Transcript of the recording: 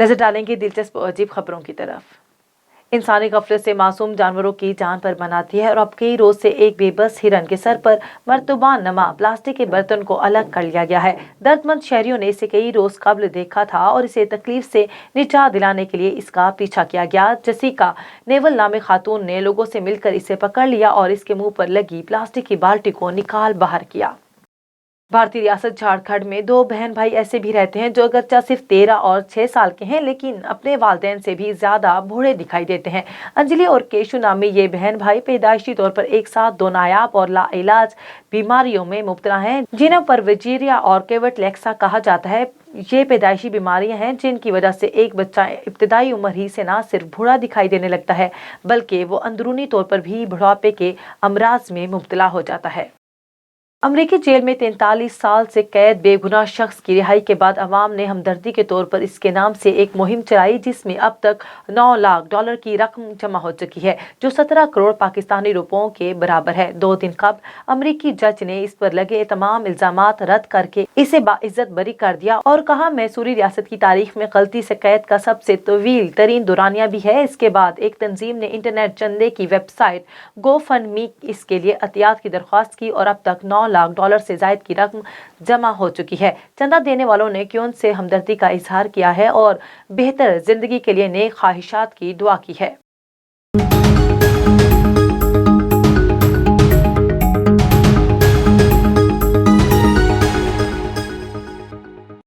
नजर डालेंगे दिलचस्प और अजीब खबरों की तरफ। इंसानी गफलत से मासूम जानवरों की जान पर बनाती है और अब कई रोज से एक बेबस हिरन के सर पर मर्तबान नमा प्लास्टिक के बर्तन को अलग कर लिया गया है। दर्दमंद शहरियों ने इसे कई रोज कबल देखा था और इसे तकलीफ से निजात दिलाने के लिए इसका पीछा किया गया। जसीका नेवल नामी खातून ने लोगों से मिलकर इसे पकड़ लिया और इसके मुंह पर लगी प्लास्टिक की बाल्टी को निकाल बाहर किया। भारतीय रियासत झारखंड में दो बहन भाई ऐसे भी रहते हैं जो अगरचा सिर्फ 13 और 6 साल के हैं, लेकिन अपने वालिदैन से भी ज्यादा बूढ़े दिखाई देते हैं। अंजलि और केशु नामी ये बहन भाई पैदाइशी तौर पर एक साथ दो नायाब और लाइलाज बीमारियों में मुब्तला हैं, जिन्हें परवेजीरिया और केवटलेक्सा कहा जाता है। ये पैदाइशी बीमारियां हैं जिनकी वजह से एक बच्चा इब्तदाई उम्र ही से न सिर्फ बूढ़ा दिखाई देने लगता है, बल्कि वो अंदरूनी तौर पर भी बुढ़ापे के अमराज में मुब्तला हो जाता है। अमेरिकी जेल में 43 साल से कैद बेगुनाह शख्स की रिहाई के बाद अवाम ने हमदर्दी के तौर पर इसके नाम से एक मुहिम चलाई, जिसमें अब तक $9 लाख की रकम जमा हो चुकी है, जो 17 करोड़ पाकिस्तानी रुपयों के बराबर है। 2 दिन कबल अमेरिकी जज ने इस पर लगे तमाम इल्जामात रद्द करके इसे बाइज्जत बरी कर दिया और कहा मैसूरी रियासत की तारीख में गलती से कैद का सबसे तवील तरीन दौरानिया भी है। इसके बाद एक तंजीम ने इंटरनेट चंदे की वेबसाइट GoFundMe इसके लिए अतियात की दरख्वास्त की और अब तक $9 लाख से जायद की रकम जमा हो चुकी है। चंदा देने वालों ने क्यों से हमदर्दी का इजहार किया है और बेहतर जिंदगी के लिए नेक ख्वाहिशात की दुआ की है।